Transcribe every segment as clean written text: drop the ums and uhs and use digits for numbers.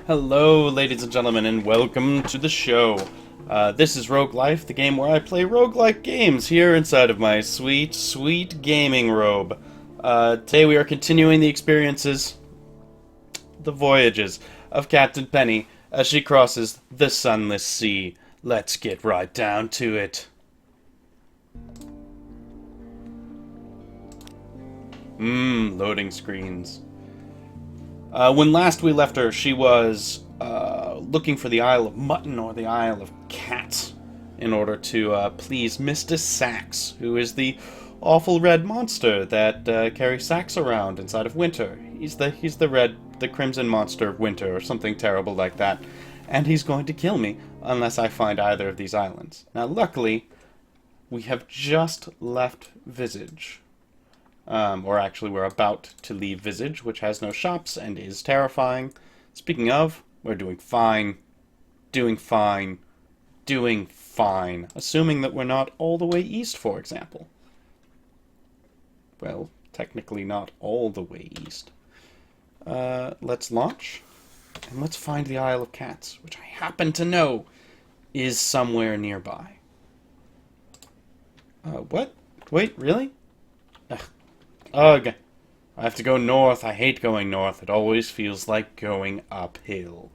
Hello, ladies and gentlemen, and welcome to the show. This is RogueLife, the game where I play roguelike games here inside of my sweet, sweet gaming robe. Today we are continuing the experiences, the voyages of Captain Penny as she crosses the sunless sea. Let's get right down to it. Loading screens. When last we left her, she was looking for the Isle of Mutton or the Isle of Cats in order to please Mr. Sax, who is the awful red monster that carries Sax around inside of Winter. He's the crimson monster of Winter or something terrible like that, and he's going to kill me unless I find either of these islands. Now, luckily, we have just left Visage. Or actually, we're about to leave Visage, which has no shops and is terrifying. Speaking of, we're doing fine. Doing fine. Doing fine. Assuming that we're not all the way east, for example. Well, technically not all the way east. Let's launch. And let's find the Isle of Cats, which I happen to know is somewhere nearby. What? Wait, really? Ugh. Ugh. I have to go north. I hate going north. It always feels like going uphill.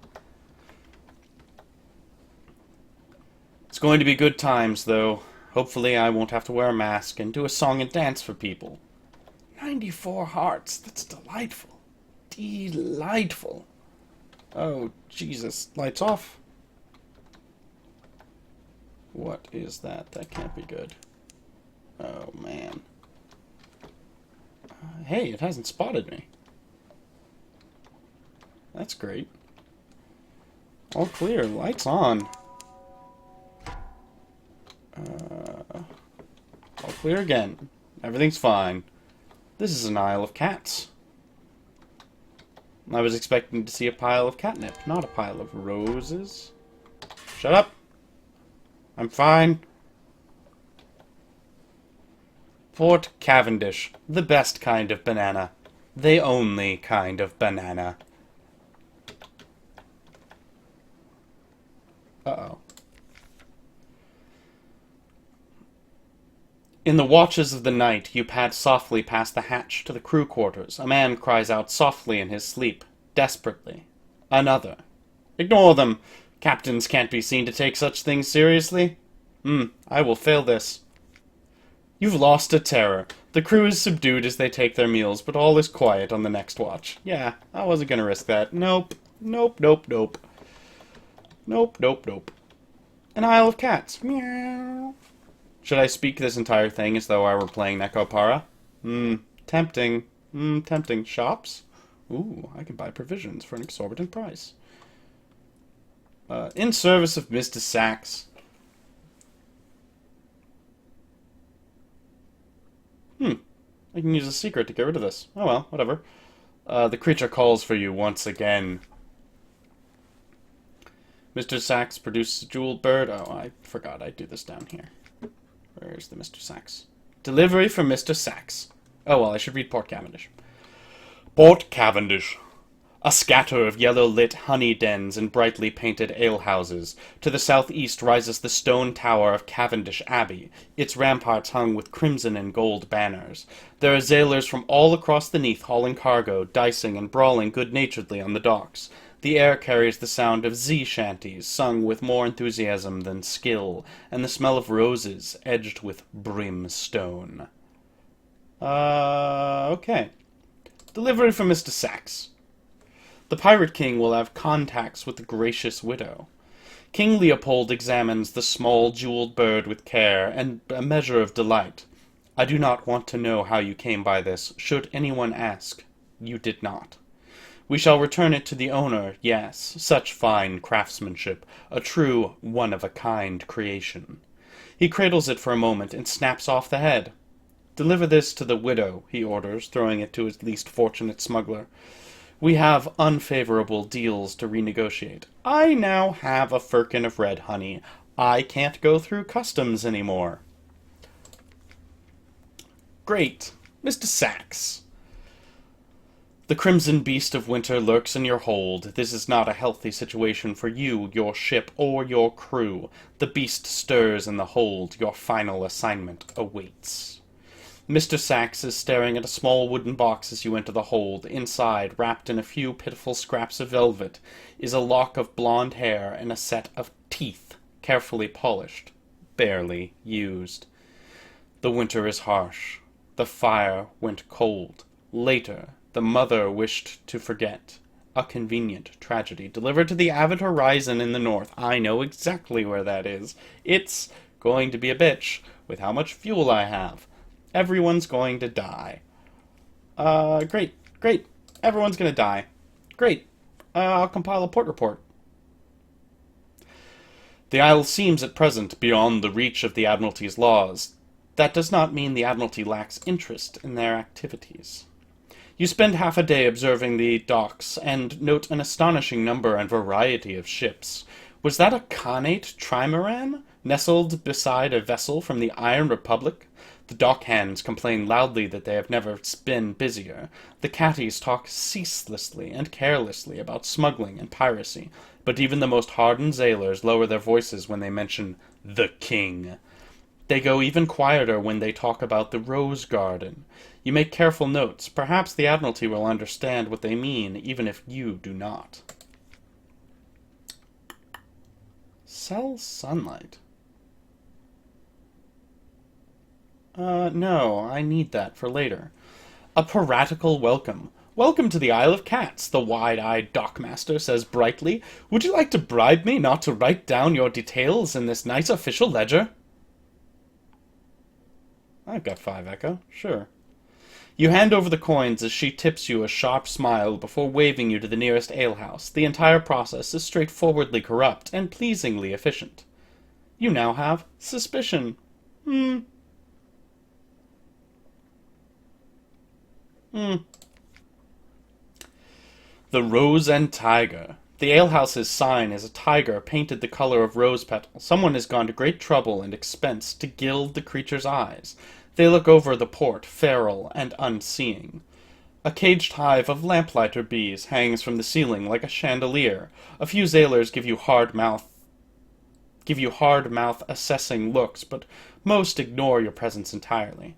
It's going to be good times, though. Hopefully I won't have to wear a mask and do a song and dance for people. 94 hearts. That's delightful. Delightful. Oh, Jesus. Lights off. What is that? That can't be good. Oh, man. Hey, it hasn't spotted me. That's great. All clear. Lights on. All clear again. Everything's fine. This is an Isle of Cats. I was expecting to see a pile of catnip, not a pile of roses. Shut up. I'm fine. Port Cavendish, the best kind of banana. The only kind of banana. Uh-oh. In the watches of the night, you pad softly past the hatch to the crew quarters. A man cries out softly in his sleep, desperately. Another. Ignore them. Captains can't be seen to take such things seriously. I will fail this. You've lost a terror. The crew is subdued as they take their meals, but all is quiet on the next watch. Yeah, I wasn't gonna risk that. Nope. Nope, nope, nope. Nope, nope, nope. An Isle of Cats. Meow. Should I speak this entire thing as though I were playing Nekopara? Tempting. Tempting. Shops? Ooh, I can buy provisions for an exorbitant price. In service of Mr. Sax. I can use a secret to get rid of this. Oh well, whatever. The creature calls for you once again. Mr. Sax produces a jeweled bird. Oh, I forgot I'd do this down here. Where's the Mr. Sax? Delivery from Mr. Sax. Oh well, I should read Port Cavendish. Port Cavendish. A scatter of yellow-lit honey dens and brightly painted alehouses. To the southeast rises the stone tower of Cavendish Abbey, its ramparts hung with crimson and gold banners. There are sailors from all across the Neath hauling cargo, dicing and brawling good-naturedly on the docks. The air carries the sound of sea-shanties, sung with more enthusiasm than skill, and the smell of roses, edged with brimstone. Okay. Delivery from Mr. Sax. The Pirate King will have contacts with the gracious widow. King Leopold examines the small jeweled bird with care and a measure of delight. I do not want to know how you came by this. Should anyone ask, you did not. We shall return it to the owner, yes, such fine craftsmanship, a true one-of-a-kind creation. He cradles it for a moment and snaps off the head. Deliver this to the widow, he orders, throwing it to his least fortunate smuggler. We have unfavorable deals to renegotiate. I now have a firkin of red honey. I can't go through customs anymore. Great. Mr. Sax. The crimson beast of winter lurks in your hold. This is not a healthy situation for you, your ship, or your crew. The beast stirs in the hold. Your final assignment awaits. Mr. Sachs is staring at a small wooden box as you enter the hold. Inside, wrapped in a few pitiful scraps of velvet, is a lock of blonde hair and a set of teeth, carefully polished, barely used. The winter is harsh. The fire went cold. Later, the mother wished to forget. A convenient tragedy delivered to the Avid horizon in the north. I know exactly where that is. It's going to be a bitch with how much fuel I have. Everyone's going to die. Great. Everyone's going to die. Great. I'll compile a port report. The Isle seems at present beyond the reach of the Admiralty's laws. That does not mean the Admiralty lacks interest in their activities. You spend half a day observing the docks and note an astonishing number and variety of ships. Was that a Khanate trimaran, nestled beside a vessel from the Iron Republic? The dockhands complain loudly that they have never been busier. The catties talk ceaselessly and carelessly about smuggling and piracy, but even the most hardened sailors lower their voices when they mention the king. They go even quieter when they talk about the Rose Garden. You make careful notes. Perhaps the Admiralty will understand what they mean, even if you do not. Sell sunlight. No, I need that for later. A piratical welcome. Welcome to the Isle of Cats, the wide-eyed dockmaster says brightly. Would you like to bribe me not to write down your details in this nice official ledger? I've got 5 Echo, sure. You hand over the coins as she tips you a sharp smile before waving you to the nearest alehouse. The entire process is straightforwardly corrupt and pleasingly efficient. You now have suspicion. The Rose and Tiger. The alehouse's sign is a tiger painted the color of rose petals. Someone has gone to great trouble and expense to gild the creature's eyes. They look over the port, feral and unseeing. A caged hive of lamplighter bees hangs from the ceiling like a chandelier. A few sailors give you hard mouth assessing looks, but most ignore your presence entirely.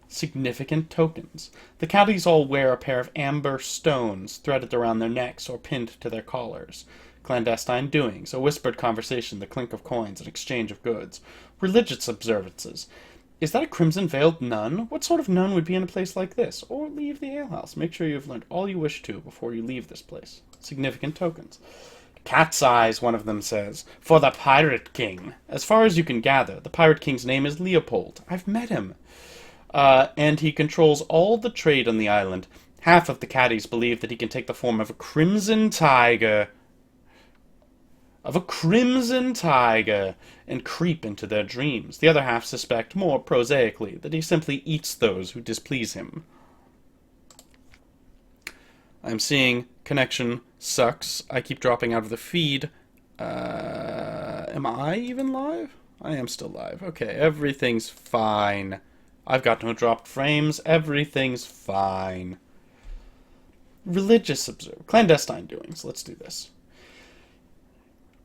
Significant tokens. The catties all wear a pair of amber stones threaded around their necks or pinned to their collars. Clandestine doings, a whispered conversation, the clink of coins, an exchange of goods. Religious observances. Is that a crimson-veiled nun? What sort of nun would be in a place like this? Or leave the alehouse. Make sure you have learned all you wish to before you leave this place. Significant tokens. Cat's eyes, one of them says, for the Pirate King. As far as you can gather, the Pirate King's name is Leopold. I've met him. And he controls all the trade on the island. Half of the caddies believe that he can take the form of a crimson tiger. And creep into their dreams. The other half suspect, more prosaically, that he simply eats those who displease him. I'm seeing connection sucks. I keep dropping out of the feed. Am I even live? I am still live. Okay, everything's fine. I've got no dropped frames. Everything's fine. Religious clandestine doings. Let's do this.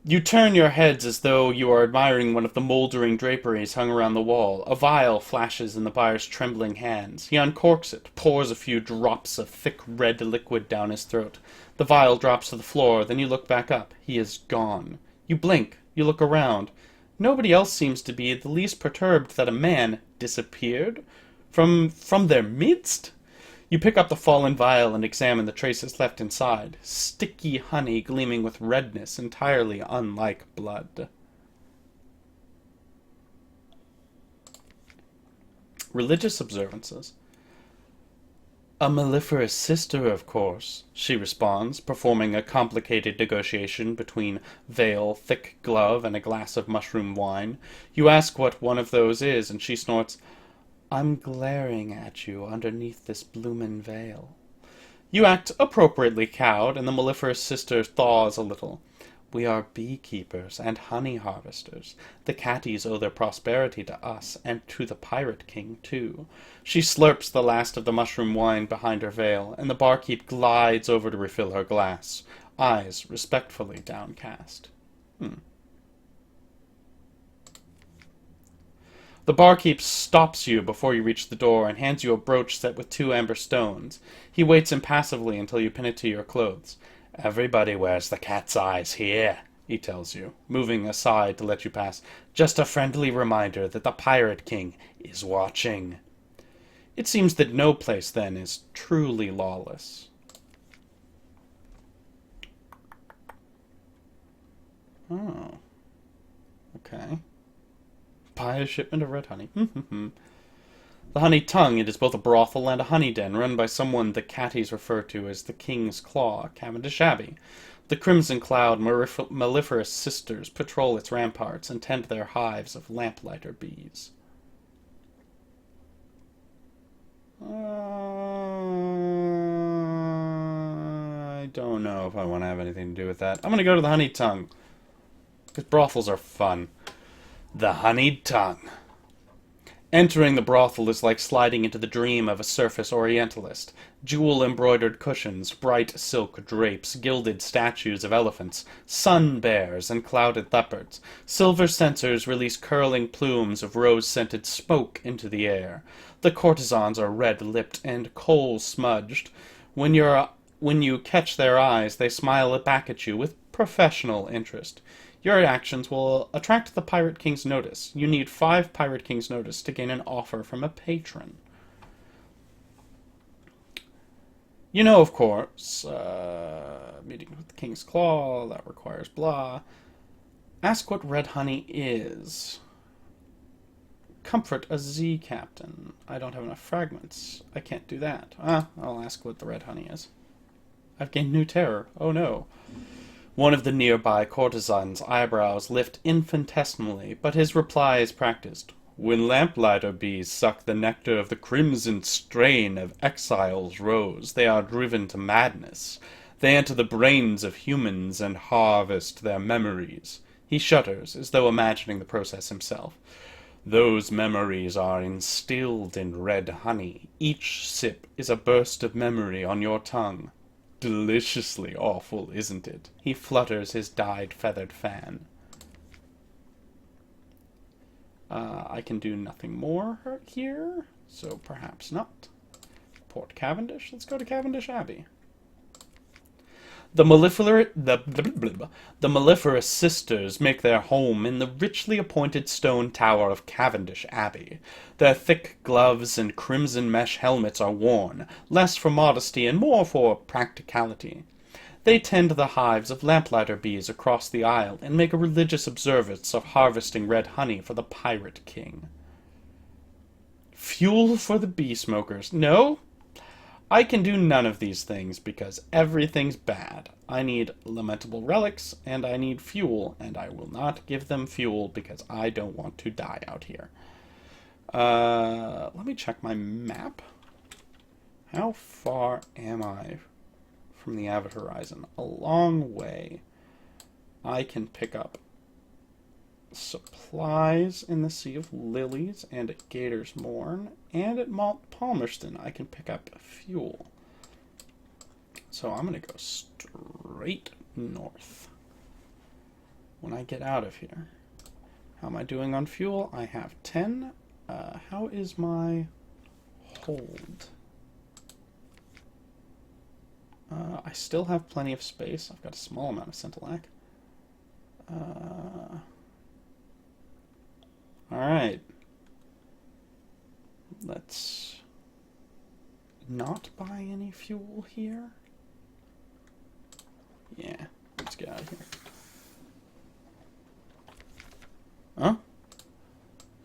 You turn your heads as though you are admiring one of the moldering draperies hung around the wall. A vial flashes in the buyer's trembling hands. He uncorks it, pours a few drops of thick red liquid down his throat. The vial drops to the floor, then you look back up. He is gone. You blink. You look around. Nobody else seems to be the least perturbed that a man disappeared from their midst. You pick up the fallen vial and examine the traces left inside. Sticky honey gleaming with redness, entirely unlike blood. Religious observances. A mellifluous sister, of course, she responds, performing a complicated negotiation between veil, thick glove, and a glass of mushroom wine. You ask what one of those is, and she snorts, I'm glaring at you underneath this bloomin' veil. You act appropriately cowed, and the mellifluous sister thaws a little. We are beekeepers and honey harvesters. The catties owe their prosperity to us, and to the Pirate King, too. She slurps the last of the mushroom wine behind her veil, and the barkeep glides over to refill her glass, eyes respectfully downcast. The barkeep stops you before you reach the door and hands you a brooch set with 2 amber stones. He waits impassively until you pin it to your clothes. "Everybody wears the cat's eyes here," he tells you, moving aside to let you pass. "Just a friendly reminder that the Pirate King is watching." It seems that no place, then, is truly lawless. Oh. Okay. Buy a shipment of red honey. The Honey Tongue, it is both a brothel and a honey den run by someone the catties refer to as the King's Claw, Cavendish Abbey. The crimson-cloud mellifluous sisters patrol its ramparts and tend their hives of lamplighter bees. I don't know if I want to have anything to do with that. I'm going to go to the Honey Tongue, because brothels are fun. The Honeyed Tongue. Entering the brothel is like sliding into the dream of a surface orientalist. Jewel-embroidered cushions, bright silk drapes, gilded statues of elephants, sun bears, and clouded leopards. Silver censers release curling plumes of rose-scented smoke into the air. The courtesans are red-lipped and coal-smudged. When you catch their eyes, they smile back at you with professional interest. Your actions will attract the Pirate King's notice. You need 5 Pirate King's notice to gain an offer from a patron. You know, of course, meeting with the King's Claw, that requires blah. Ask what red honey is. Comfort a Z captain. I don't have enough fragments. I can't do that. I'll ask what the red honey is. I've gained new terror. Oh no. One of the nearby courtesans' eyebrows lift infinitesimally, but his reply is practiced. When lamplighter bees suck the nectar of the crimson strain of exile's rose, they are driven to madness. They enter the brains of humans and harvest their memories. He shudders, as though imagining the process himself. Those memories are instilled in red honey. Each sip is a burst of memory on your tongue. Deliciously awful, isn't it? He flutters his dyed feathered fan. I can do nothing more here, so perhaps not. Port Cavendish? Let's go to Cavendish Abbey. The mellifluous sisters make their home in the richly appointed stone tower of Cavendish Abbey. Their thick gloves and crimson mesh helmets are worn, less for modesty and more for practicality. They tend the hives of lamplighter bees across the isle and make a religious observance of harvesting red honey for the Pirate King. Fuel for the bee smokers. No, I can do none of these things because everything's bad. I need lamentable relics, and I need fuel, and I will not give them fuel because I don't want to die out here. Let me check my map. How far am I from the Avid horizon? A long way. I can pick up supplies in the Sea of Lilies and at Gator's Morn, and at Malt Palmerston I can pick up fuel. So I'm going to go straight north when I get out of here. How am I doing on fuel? I have 10. How is my hold? I still have plenty of space. I've got a small amount of Scintillac. Alright. Let's not buy any fuel here. Yeah, let's get out of here. Huh?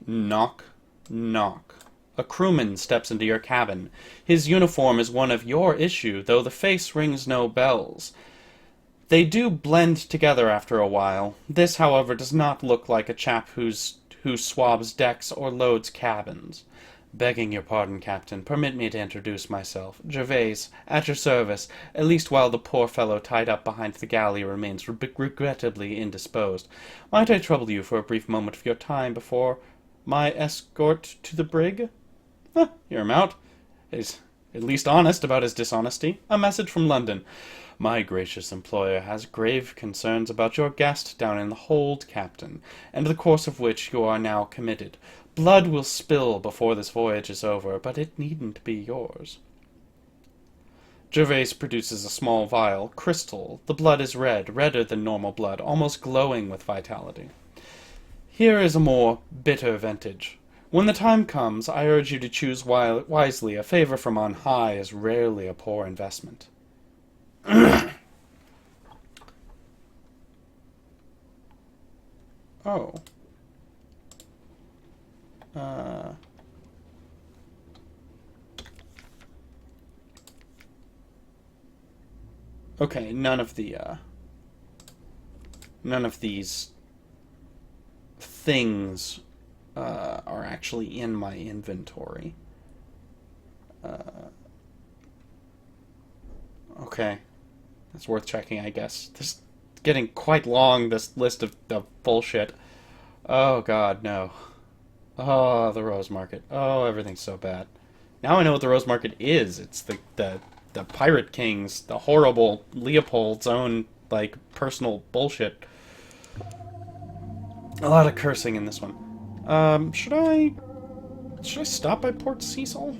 Knock, knock. A crewman steps into your cabin. His uniform is one of your issue, though the face rings no bells. They do blend together after a while. This, however, does not look like a chap who swabs decks or loads cabins. Begging your pardon, Captain, permit me to introduce myself. Gervais, at your service, at least while the poor fellow tied up behind the galley remains regrettably indisposed. Might I trouble you for a brief moment of your time before my escort to the brig? Hear him out. He's at least honest about his dishonesty. A message from London. My gracious employer has grave concerns about your guest down in the hold, Captain, and the course of which you are now committed. Blood will spill before this voyage is over, but it needn't be yours. Gervais produces a small vial, crystal. The blood is red, redder than normal blood, almost glowing with vitality. Here is a more bitter vintage. When the time comes, I urge you to choose wisely. A favor from on high is rarely a poor investment. Oh. Okay, none of these things are actually in my inventory. Okay. That's worth checking, I guess. This is getting quite long, this list of bullshit. Oh god, no. Oh, the Rose Market. Oh, everything's so bad. Now I know what the Rose Market is. It's the Pirate King's, the horrible Leopold's own, like, personal bullshit. A lot of cursing in this one. Should I stop by Port Cecil?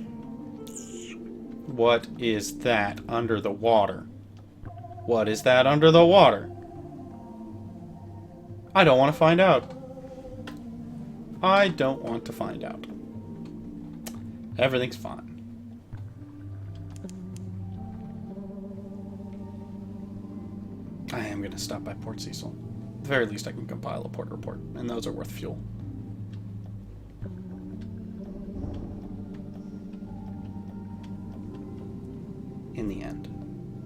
What is that under the water? What is that under the water? I don't want to find out. I don't want to find out. Everything's fine. I am going to stop by Port Cecil. At the very least, I can compile a port report, and those are worth fuel. In the end.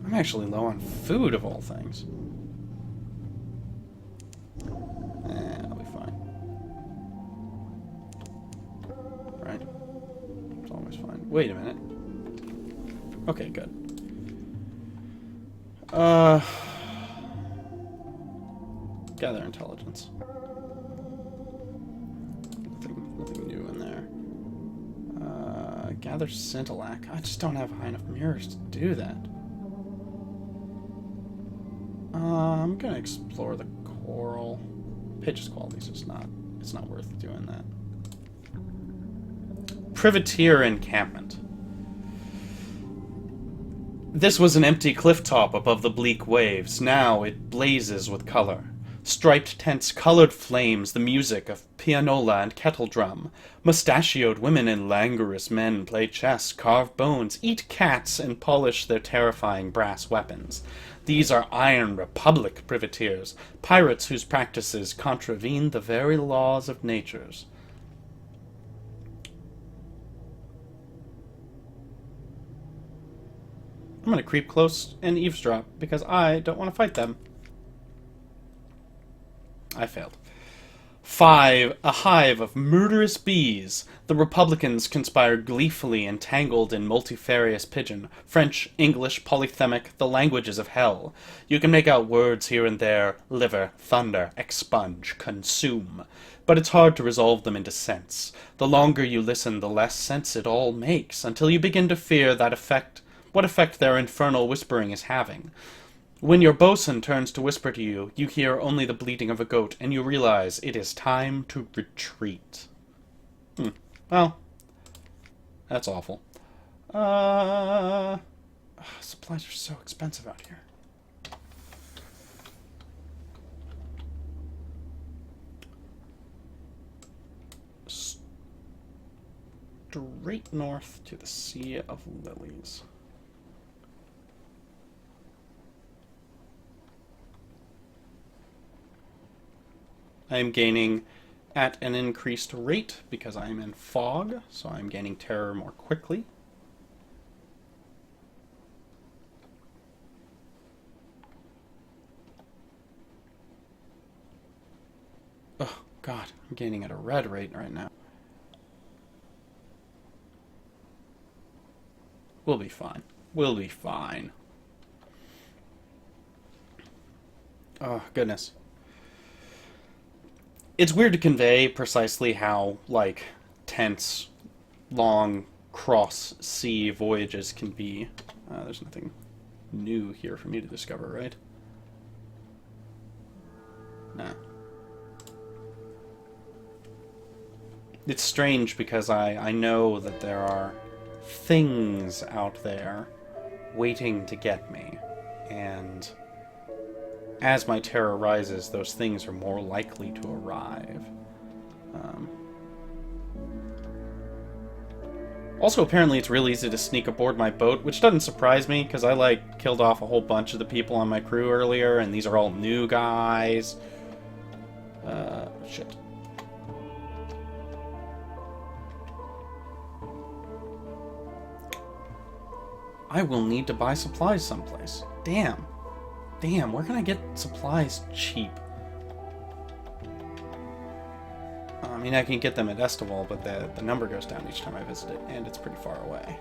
I'm actually low on food, of all things. I'll be fine. Right? It's always fine. Wait a minute. Okay, good. Gather intelligence. Nothing new in there. Gather scintillac. I just don't have high enough mirrors to do that. I'm gonna explore the coral. Pitch's qualities is not. It's not worth doing that. Privateer encampment. This was an empty cliff top above the bleak waves. Now it blazes with color. Striped tents, colored flames, the music of pianola and kettle drum. Mustachioed women and languorous men play chess, carve bones, eat cats, and polish their terrifying brass weapons. These are Iron Republic privateers, pirates whose practices contravene the very laws of natures. I'm going to creep close and eavesdrop, because I don't want to fight them. I failed. 5. A hive of murderous bees. The Republicans conspire gleefully entangled in multifarious pidgin. French, English, polythemic, the languages of hell. You can make out words here and there. Liver, thunder, expunge, consume. But it's hard to resolve them into sense. The longer you listen, the less sense it all makes, until you begin to fear what effect their infernal whispering is having. When your bosun turns to whisper to you, you hear only the bleating of a goat, and you realize it is time to retreat. Well, that's awful. Supplies are so expensive out here. Straight north to the Sea of Lilies. I am gaining at an increased rate because I am in fog, so I'm gaining terror more quickly. Oh, God, I'm gaining at a red rate right now. We'll be fine. We'll be fine. Oh, goodness. It's weird to convey precisely how, like, tense, long, cross-sea voyages can be. There's nothing new here for me to discover, right? Nah. It's strange because I know that there are things out there waiting to get me, and as my terror rises, those things are more likely to arrive. Also, apparently it's really easy to sneak aboard my boat, which doesn't surprise me, because I, like, killed off a whole bunch of the people on my crew earlier, and these are all new guys. Shit. I will need to buy supplies someplace. Damn. Damn, where can I get supplies cheap? I mean, I can get them at Estival, but the number goes down each time I visit it, and it's pretty far away.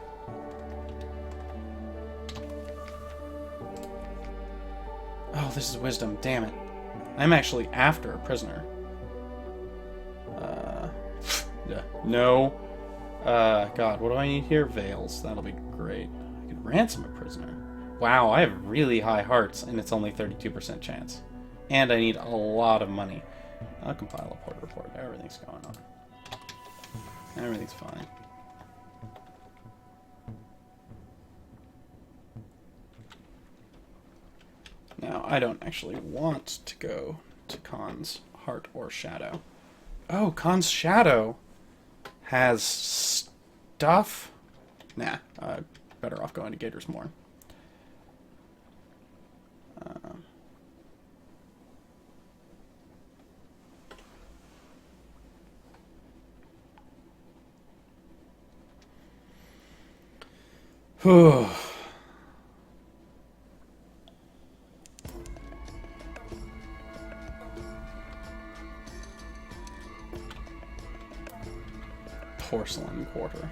Oh, this is wisdom. Damn it. I'm actually after a prisoner. No. God, what do I need here? Veils. That'll be great. I could ransom a prisoner. Wow, I have really high hearts, and it's only 32% chance. And I need a lot of money. I'll compile a port report. Everything's going on. Everything's fine. Now, I don't actually want to go to Khan's Heart or Shadow. Oh, Khan's Shadow has stuff? Nah, better off going to Gator's Moor. Whew. Porcelain quarter.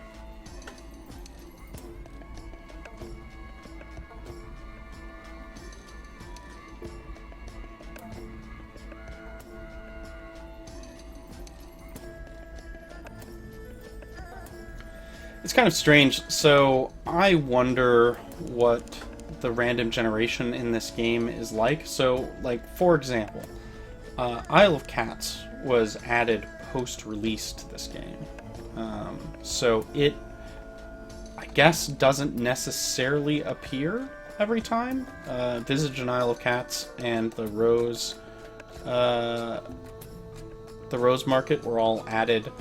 It's kind of strange. So I wonder what the random generation in this game is like. So, like, for example, Isle of Cats was added post-release to this game. So it, I guess, doesn't necessarily appear every time. Visage and Isle of Cats and the Rose Market were all added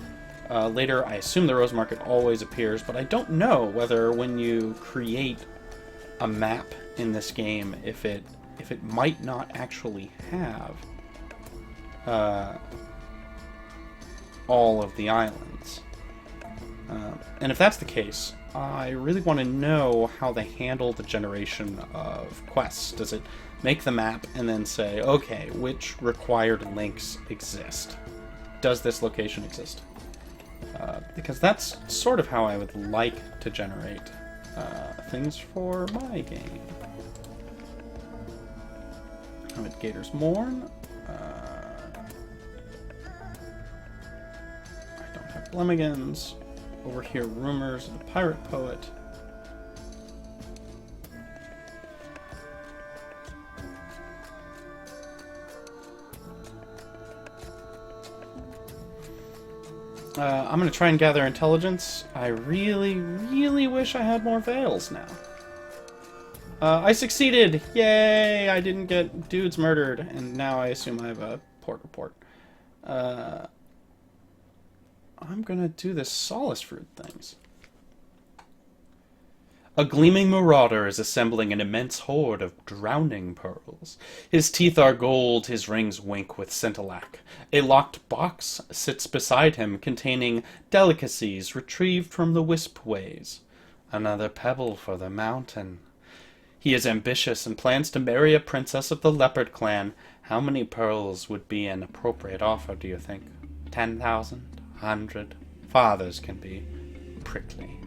later. I assume the Rose Market always appears, but I don't know whether when you create a map in this game, if it might not actually have all of the islands. And if that's the case, I really want to know how they handle the generation of quests. Does it make the map and then say, okay, which required links exist? Does this location exist? Because that's sort of how I would like to generate things for my game. I'm at Gator's Mourn. I don't have Blemigans. Overhear rumors of the pirate poet. I'm going to try and gather intelligence. I really, really wish I had more veils now. I succeeded! Yay! I didn't get dudes murdered, and now I assume I have a port report. I'm going to do this solace fruit things. A gleaming marauder is assembling an immense hoard of drowning pearls. His teeth are gold, his rings wink with scintillac. A locked box sits beside him, containing delicacies retrieved from the wispways. Another pebble for the mountain. He is ambitious and plans to marry a princess of the leopard clan. How many pearls would be an appropriate offer, do you think? 10,000? 100? Fathers can be prickly.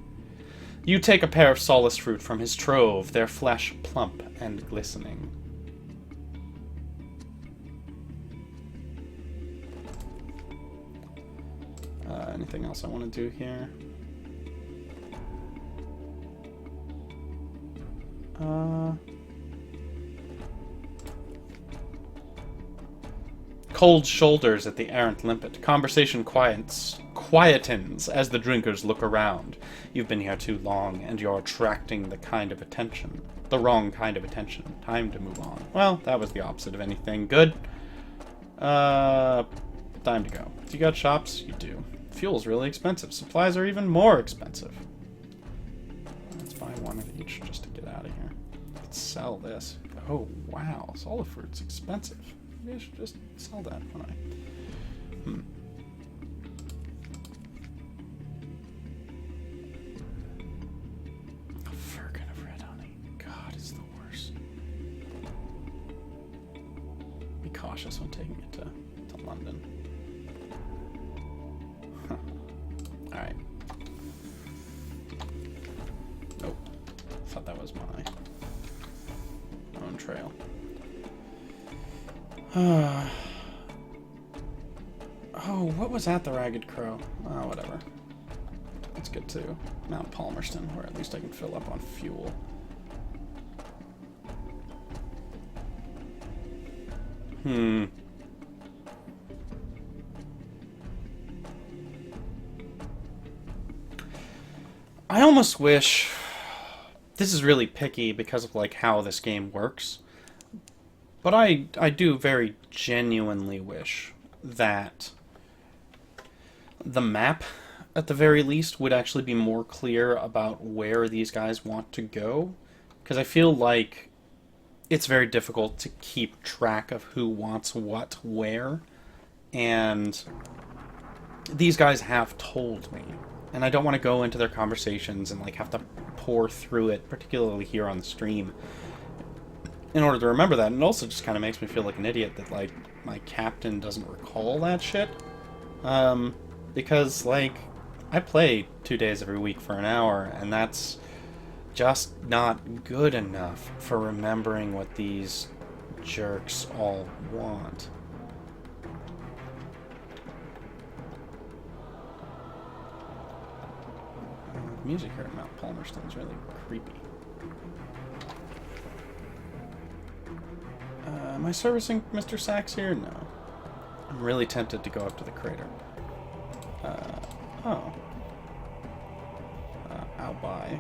You take a pair of solace fruit from his trove, their flesh plump and glistening. Anything else I want to do here? Cold shoulders at the errant limpet. Conversation quietens as the drinkers look around. You've been here too long, and you're attracting the kind of attention. The wrong kind of attention. Time to move on. Well, that was the opposite of anything good. Time to go. You got shops? You do. Fuel's really expensive. Supplies are even more expensive. Let's buy one of each just to get out of here. Let's sell this. Oh, wow. Solid fruit's expensive. Maybe I should just sell that, wouldn't I? A firkin of red honey. God, it's the worst. Be cautious when taking it to London. Huh. Alright. Nope. Thought that was my own trail. Oh, what was at the Ragged Crow? Oh, whatever. Let's get to Mount Palmerston, where at least I can fill up on fuel. I almost wish... This is really picky because of, like, how this game works. But I do very genuinely wish that the map, at the very least, would actually be more clear about where these guys want to go. Because I feel like it's very difficult to keep track of who wants what where. And these guys have told me. And I don't want to go into their conversations and like have to pour through it, particularly here on the stream, in order to remember that. And it also just kind of makes me feel like an idiot that, like, my captain doesn't recall that shit. Because, like, I play 2 days every week for an hour, and that's just not good enough for remembering what these jerks all want. The music here at Mount Palmerston is really creepy. Am I servicing Mr. Sachs here? No. I'm really tempted to go up to the crater. I'll buy.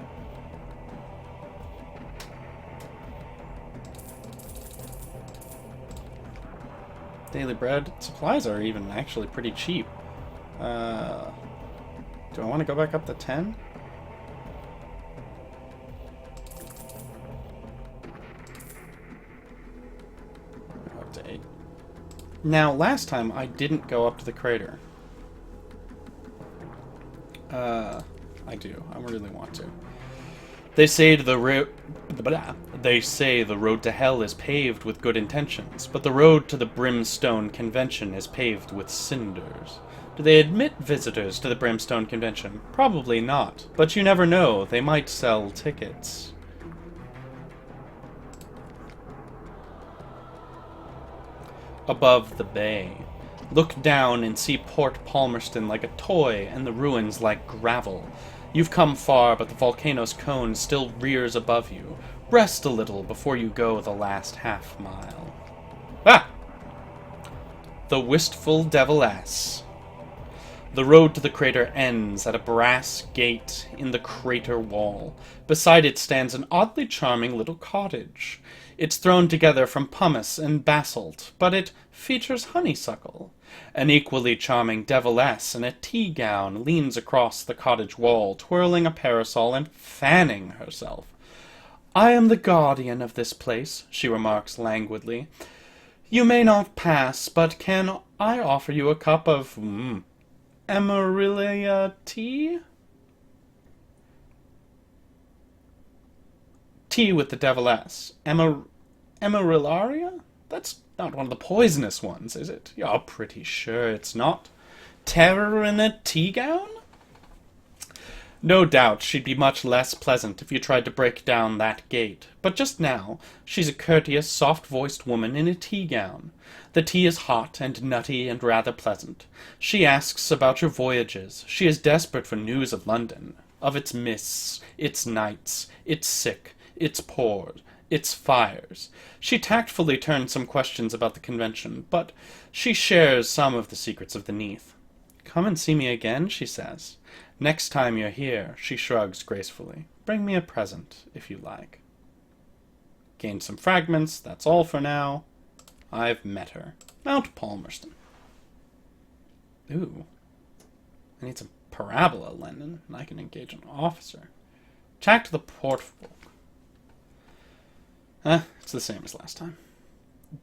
Daily bread. Supplies are even actually pretty cheap. Do I want to go back up to 10? Up to 8. Now, last time I didn't go up to the crater. I do. I really want to. They say the road to hell is paved with good intentions, but the road to the Brimstone Convention is paved with cinders. Do they admit visitors to the Brimstone Convention? Probably not, but you never know. They might sell tickets. Above the bay. Look down and see Port Palmerston like a toy and the ruins like gravel. You've come far, but the volcano's cone still rears above you. Rest a little before you go the last half mile. Ah! The Wistful Devilass. The road to the crater ends at a brass gate in the crater wall. Beside it stands an oddly charming little cottage. It's thrown together from pumice and basalt, but it features honeysuckle. An equally charming deviless in a tea gown leans across the cottage wall, twirling a parasol and fanning herself. "I am the guardian of this place," she remarks languidly. "You may not pass, but can I offer you a cup of, Amaryllia tea?" Tea with the deviless. Amarillaria? That's not one of the poisonous ones, is it? You're pretty sure it's not. Terror in a tea gown? No doubt she'd be much less pleasant if you tried to break down that gate, but just now she's a courteous, soft-voiced woman in a tea-gown. The tea is hot and nutty and rather pleasant. She asks about your voyages. She is desperate for news of London, of its mists, its nights, its sick, its poor, its fires. She tactfully turns some questions about the convention, but she shares some of the secrets of the Neath. "Come and see me again," she says. "Next time you're here," she shrugs gracefully. "Bring me a present, if you like." Gained some fragments, that's all for now. I've met her. Mount Palmerston. Ooh. I need some parabola, Lennon, and I can engage an officer. Attack to the portfolio. It's the same as last time.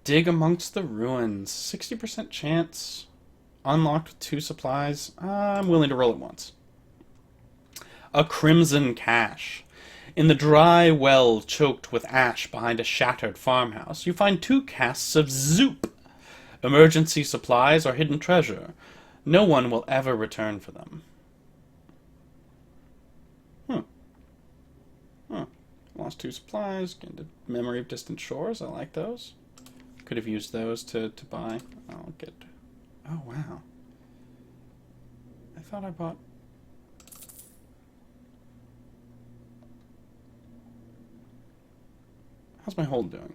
Dig amongst the ruins. 60% chance. Unlocked with 2 supplies. I'm willing to roll it once. A crimson cache. In the dry well choked with ash behind a shattered farmhouse, you find 2 casks of zoop. Emergency supplies or hidden treasure. No one will ever return for them. Lost 2 supplies. Gained a memory of distant shores. I like those. Could have used those to buy. I'll get... Oh, wow. I thought I bought... How's my hold doing?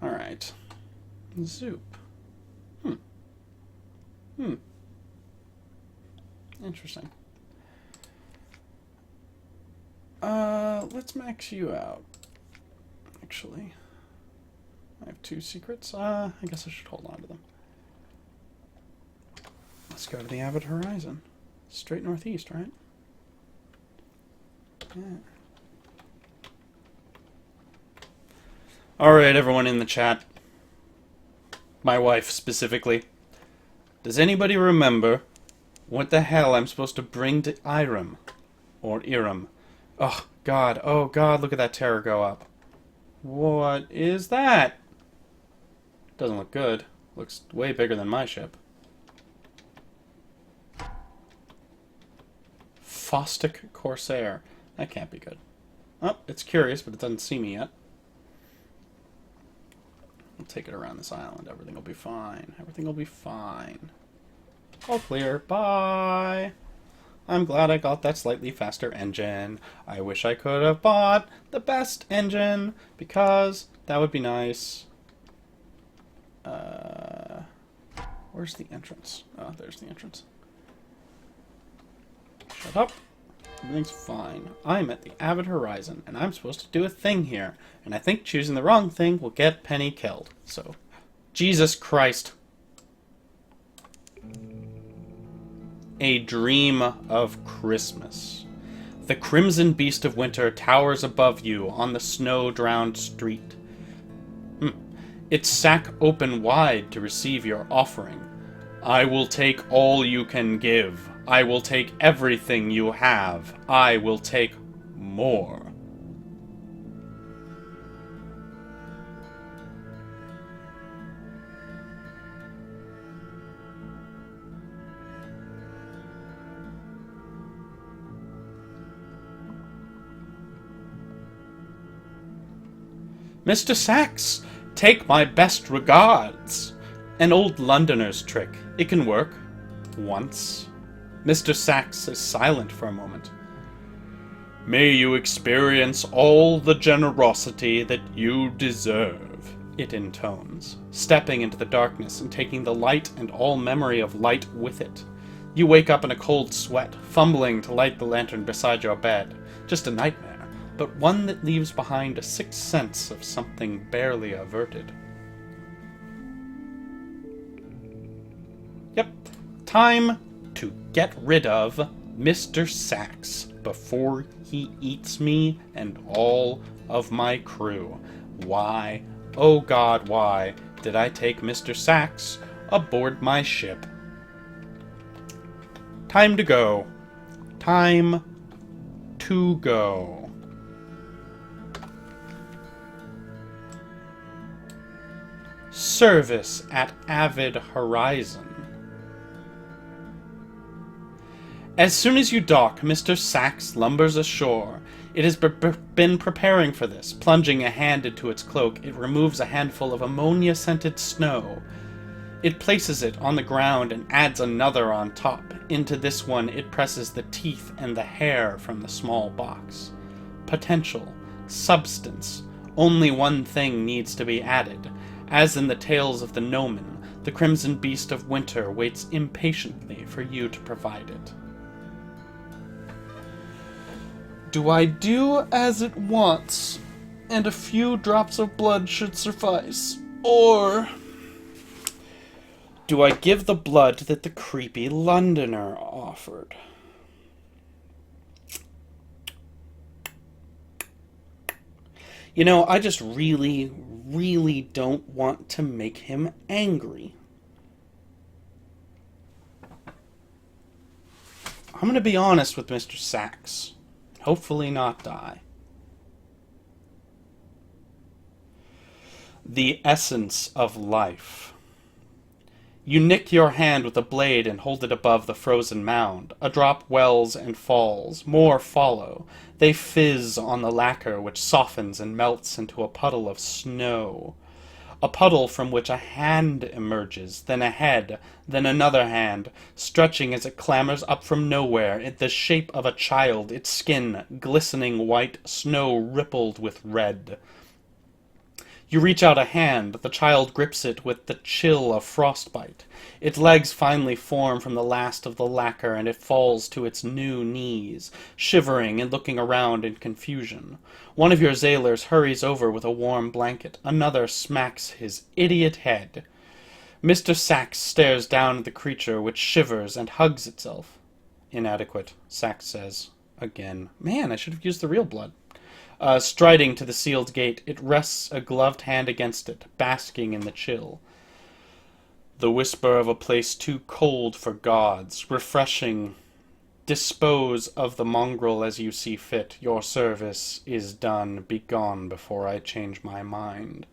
Alright. Zoop. Interesting. Let's max you out. Actually. I have 2 secrets. I guess I should hold on to them. Let's go to the Avid Horizon. Straight northeast, right? Yeah. Alright, everyone in the chat. My wife, specifically. Does anybody remember what the hell I'm supposed to bring to Irem? Or Irem? Oh, God. Oh, God, look at that terror go up. What is that? Doesn't look good. Looks way bigger than my ship. Fostic Corsair. That can't be good. Oh, it's curious, but it doesn't see me yet. We'll take it around this island. Everything will be fine. Everything will be fine. All clear. Bye. I'm glad I got that slightly faster engine. I wish I could have bought the best engine, because that would be nice. Where's the entrance? Oh, there's the entrance. Shut up. Everything's fine. I'm at the Avid Horizon, and I'm supposed to do a thing here. And I think choosing the wrong thing will get Penny killed. So, Jesus Christ. A dream of Christmas. The crimson beast of winter towers above you on the snow-drowned street. Its sack open wide to receive your offering. I will take all you can give. I will take everything you have. I will take more. Mr. Sachs, take my best regards. An old Londoner's trick. It can work. Once. Mr. Sachs is silent for a moment. May you experience all the generosity that you deserve, it intones, stepping into the darkness and taking the light and all memory of light with it. You wake up in a cold sweat, fumbling to light the lantern beside your bed. Just a nightmare, but one that leaves behind a sixth sense of something barely averted. Yep, time to get rid of Mr. Sachs before he eats me and all of my crew. Why, oh God, why did I take Mr. Sachs aboard my ship? Time to go. Time to go. Service at Avid Horizon. As soon as you dock, Mr. Sachs lumbers ashore. It has been preparing for this. Plunging a hand into its cloak, it removes a handful of ammonia-scented snow. It places it on the ground and adds another on top. Into this one, it presses the teeth and the hair from the small box. Potential. Substance. Only one thing needs to be added. As in the tales of the Gnomon, the Crimson Beast of Winter waits impatiently for you to provide it. Do I do as it wants, and a few drops of blood should suffice? Or do I give the blood that the creepy Londoner offered? You know, I just really, really don't want to make him angry. I'm going to be honest with Mr. Sachs. Hopefully not die. The essence of life. You nick your hand with a blade and hold it above the frozen mound. A drop wells and falls. More follow. They fizz on the lacquer, which softens and melts into a puddle of snow. A puddle from which a hand emerges, then a head, then another hand, stretching as it clambers up from nowhere, in the shape of a child, its skin glistening white, snow rippled with red. You reach out a hand, the child grips it with the chill of frostbite. Its legs finally form from the last of the lacquer, and it falls to its new knees, shivering and looking around in confusion. One of your sailors hurries over with a warm blanket. Another smacks his idiot head. Mr. Sachs stares down at the creature, which shivers and hugs itself. Inadequate, Sachs says. Again. Man, I should have used the real blood. Striding to the sealed gate, it rests a gloved hand against it, basking in the chill. The whisper of a place too cold for gods, refreshing. Dispose of the mongrel as you see fit. Your service is done. Be gone before I change my mind.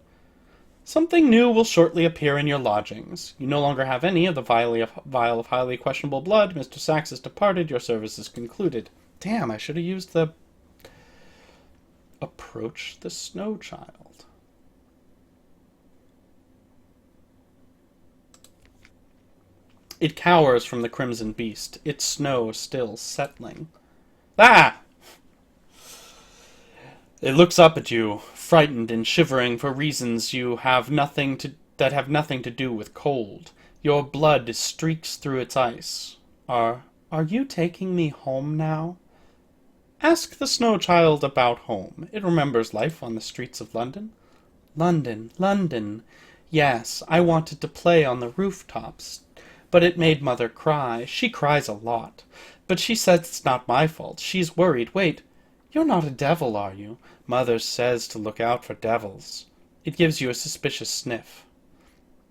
Something new will shortly appear in your lodgings. You no longer have any of the vial of highly questionable blood. Mr. Sachs has departed. Your service is concluded. Damn, I should have used the... Approach the snow child. It cowers from the crimson beast, its snow still settling. Ah! It looks up at you, frightened and shivering for reasons that have nothing to do with cold. Your blood streaks through its ice. Are you taking me home now? Ask the snow child about home. It remembers life on the streets of London. London, London. Yes, I wanted to play on the rooftops, but it made Mother cry. She cries a lot. But she says it's not my fault. She's worried. Wait, you're not a devil, are you? Mother says to look out for devils. It gives you a suspicious sniff.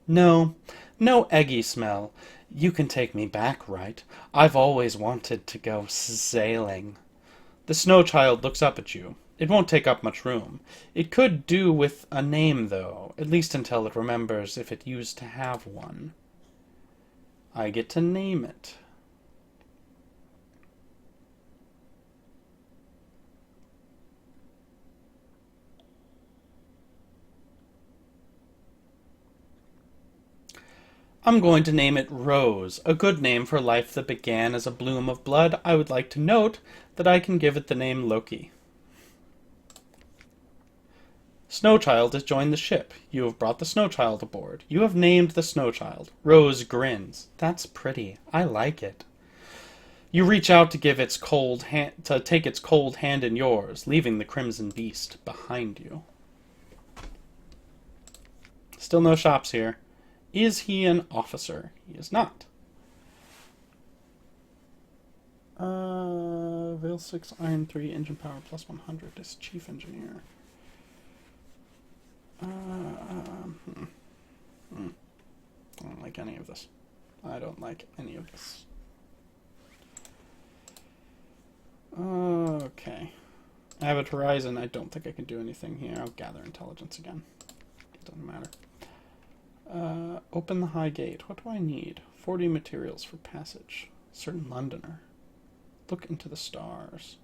No eggy smell. You can take me back, right? I've always wanted to go sailing. The snow child looks up at you. It won't take up much room. It could do with a name, though, at least until it remembers if it used to have one. I get to name it. I'm going to name it Rose, a good name for life that began as a bloom of blood. I would like to note that I can give it the name Loki. Snowchild has joined the ship. You have brought the Snowchild aboard. You have named the Snowchild. Rose grins. That's pretty. I like it. You reach out to take its cold hand in yours, leaving the Crimson Beast behind you. Still no shops here. Is he an officer? He is not. Veil 6, Iron 3, engine power plus 100 is chief engineer. I don't like any of this. I don't like any of this. Okay. Avid Horizon, I don't think I can do anything here. I'll gather intelligence again. Doesn't matter. Open the high gate. What do I need? 40 materials for passage. Certain Londoner. Look into the stars.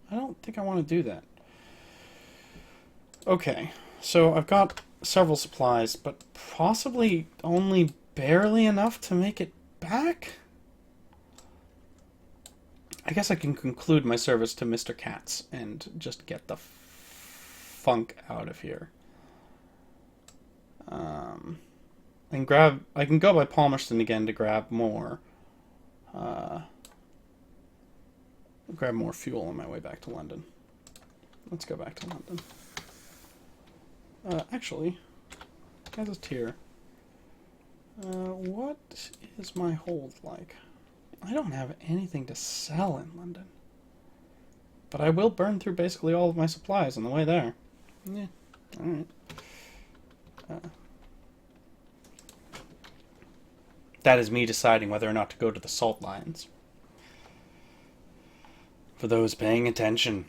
I don't think I want to do that. Okay, so I've got several supplies, but possibly only barely enough to make it back? I guess I can conclude my service to Mr. Katz and just get the funk out of here. I can go by Palmerston again to grab more. Grab more fuel on my way back to London. Let's go back to London. Actually, as a tier, what is my hold like? I don't have anything to sell in London. But I will burn through basically all of my supplies on the way there. Yeah, alright. That is me deciding whether or not to go to the salt lines. For those paying attention.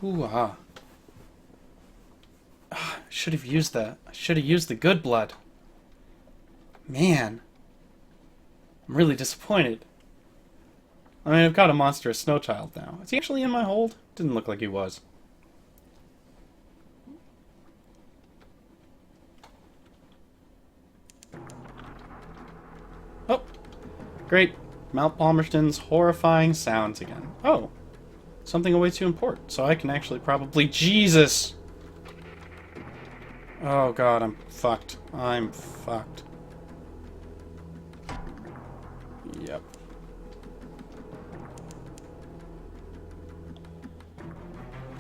Hoo-ah. Should have used the good blood. Man. I'm really disappointed. I mean, I've got a monstrous snow child now. Is he actually in my hold? Didn't look like he was. Oh. Great. Mount Palmerston's horrifying sounds again. Oh. Something awaits you in port, so I can actually probably... Jesus! Oh god, I'm fucked. I'm fucked. Yep.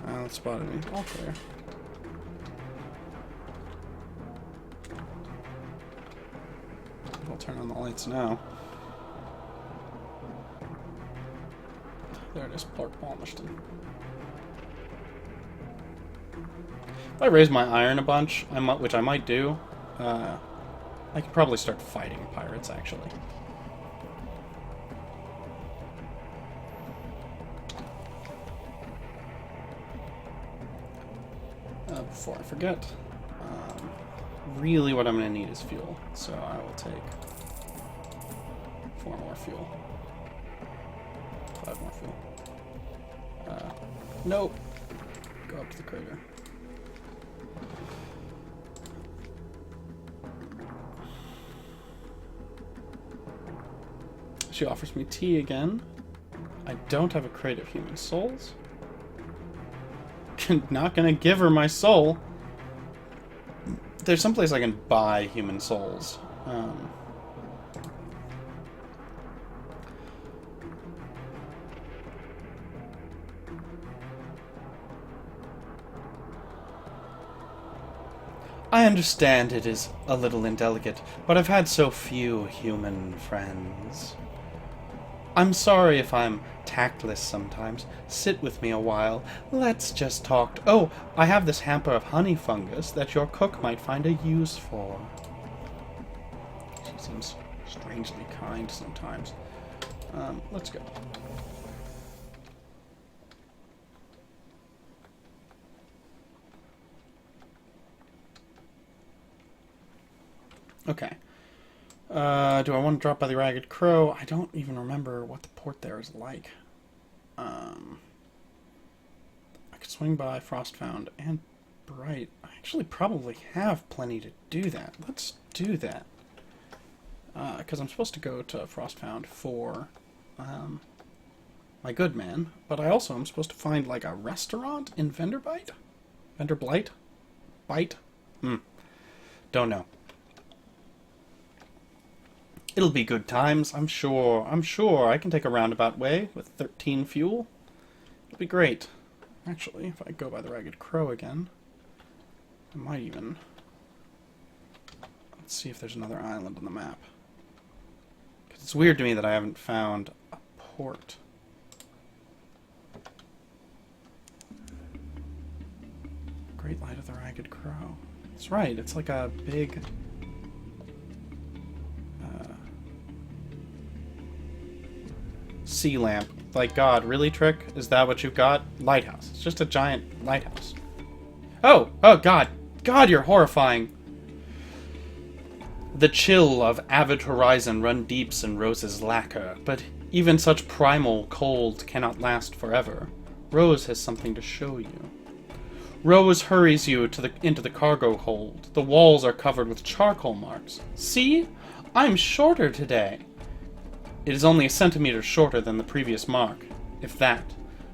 That spotted me. All clear. I'll turn on the lights now. There it is, Port Palmerston. If I raise my iron a bunch, which I might do, I could probably start fighting pirates, actually. Before I forget, really what I'm going to need is fuel, so I will take 4 more fuel. 5 more fuel. Nope. Go up to the crater. She offers me tea again. I don't have a crate of human souls. Not gonna give her my soul. There's someplace I can buy human souls. I understand it is a little indelicate, but I've had so few human friends. I'm sorry if I'm tactless sometimes. Sit with me a while. Let's just talk. Oh, I have this hamper of honey fungus that your cook might find a use for. She seems strangely kind sometimes. Let's go. Okay. Do I want to drop by the Ragged Crow? I don't even remember what the port there is like. I could swing by Frostfound and Bright. I actually probably have plenty to do that. Let's do that. Because I'm supposed to go to Frostfound for my good man, but I also am supposed to find like a restaurant in Venderbight? Venderblight? Bite? Don't know. It'll be good times, I'm sure. I'm sure I can take a roundabout way with 13 fuel. It'll be great. Actually, if I go by the Ragged Crow again, I might even... Let's see if there's another island on the map. Because it's weird to me that I haven't found a port. Great Light of the Ragged Crow. That's right, it's like a big... sea lamp. Like, God, really, Trick? Is that what you've got? Lighthouse. It's just a giant lighthouse. Oh! Oh, God! God, you're horrifying! The chill of Avid horizon run deeps in Rose's lacquer, but even such primal cold cannot last forever. Rose has something to show you. Rose hurries you into the cargo hold. The walls are covered with charcoal marks. See? I'm shorter today. It is only a centimeter shorter than the previous mark, if that.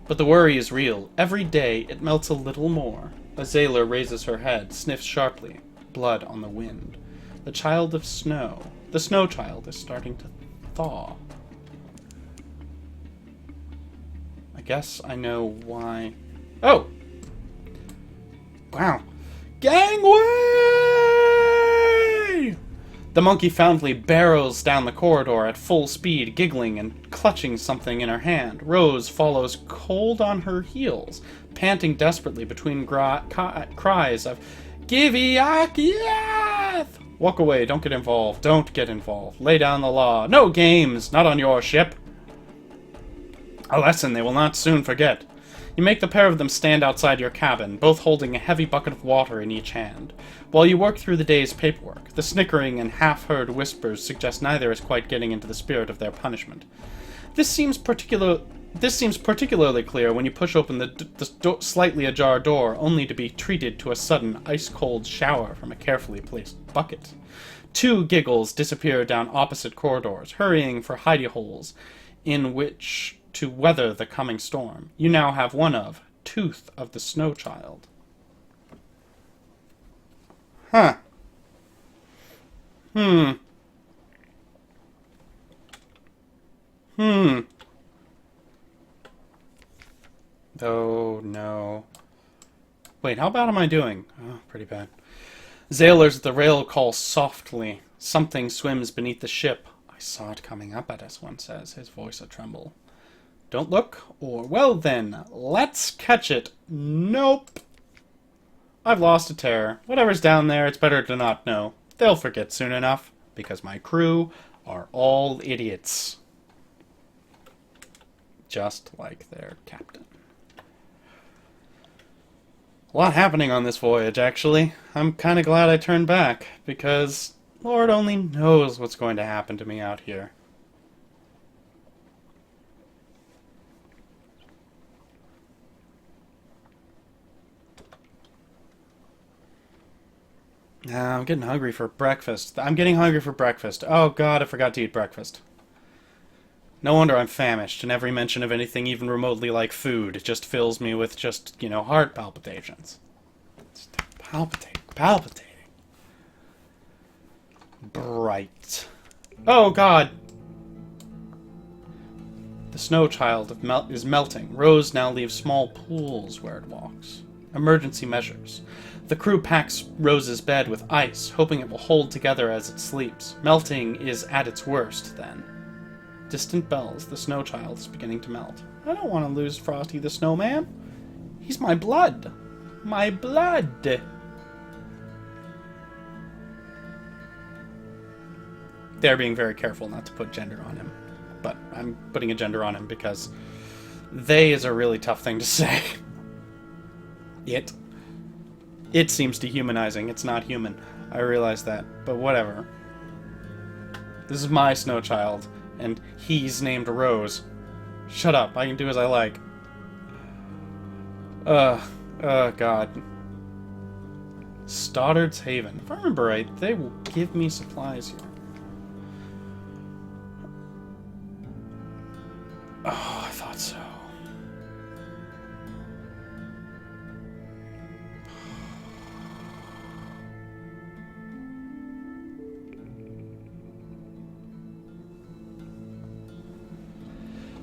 But the worry is real. Every day it melts a little more. A sailor raises her head, sniffs sharply. Blood on the wind. The child of snow. The snow child is starting to thaw. I guess I know why. Oh! Wow. Gangway! The monkey Foundly barrels down the corridor at full speed, giggling and clutching something in her hand. Rose follows cold on her heels, panting desperately between cries of, Giviakiath! Walk away, don't get involved, don't get involved. Lay down the law. No games, not on your ship. A lesson they will not soon forget. You make the pair of them stand outside your cabin, both holding a heavy bucket of water in each hand. While you work through the day's paperwork, the snickering and half-heard whispers suggest neither is quite getting into the spirit of their punishment. This seems particularly clear when you push open the slightly ajar door, only to be treated to a sudden ice-cold shower from a carefully placed bucket. Two giggles disappear down opposite corridors, hurrying for hidey holes in which to weather the coming storm. You now have one of Tooth of the Snow Child. Huh. Oh, no. Wait, how bad am I doing? Oh, pretty bad. Sailors at the rail call softly. Something swims beneath the ship. I saw it coming up at us, one says, his voice a tremble. Don't look, or well then, let's catch it. Nope. I've lost a terror. Whatever's down there, it's better to not know. They'll forget soon enough, because my crew are all idiots. Just like their captain. A lot happening on this voyage, actually. I'm kind of glad I turned back, because Lord only knows what's going to happen to me out here. I'm getting hungry for breakfast. Oh God, I forgot to eat breakfast. No wonder I'm famished, and every mention of anything even remotely like food just fills me with just, heart palpitations. It's palpitating. Bright. Oh God! The snow child is melting. Rose now leaves small pools where it walks. Emergency measures. The crew packs Rose's bed with ice, hoping it will hold together as it sleeps. Melting is at its worst, then. Distant bells, the snow child is beginning to melt. I don't want to lose Frosty the Snowman. He's my blood. My blood! They're being very careful not to put gender on him. But I'm putting a gender on him because they is a really tough thing to say. It seems dehumanizing. It's not human. I realize that. But whatever. This is my snow child, and he's named Rose. Shut up. I can do as I like. God. Stoddard's Haven. If I remember right, they will give me supplies here. Oh, I thought so.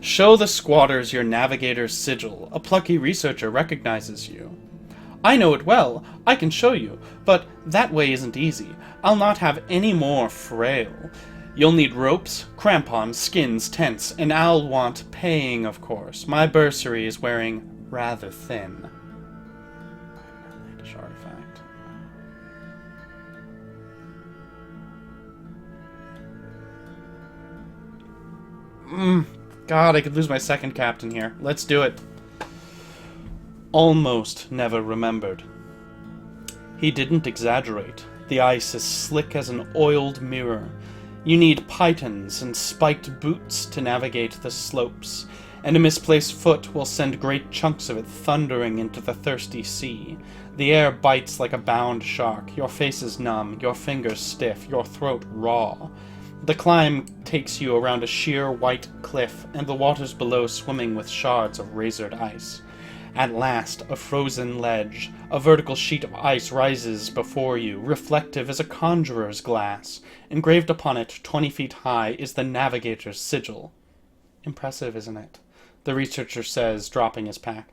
Show the squatters your navigator's sigil. A plucky researcher recognizes you. I know it well. I can show you. But that way isn't easy. I'll not have any more frail. You'll need ropes, crampons, skins, tents, and I'll want paying, of course. My bursary is wearing rather thin. Latest artifact. God, I could lose my second captain here. Let's do it. Almost never remembered. He didn't exaggerate. The ice is slick as an oiled mirror. You need pythons and spiked boots to navigate the slopes, and a misplaced foot will send great chunks of it thundering into the thirsty sea. The air bites like a bound shark. Your face is numb, your fingers stiff, your throat raw. The climb takes you around a sheer white cliff, and the waters below swimming with shards of razored ice. At last, a frozen ledge, a vertical sheet of ice rises before you, reflective as a conjurer's glass. Engraved upon it, 20 feet high, is the navigator's sigil. Impressive, isn't it? The researcher says, dropping his pack.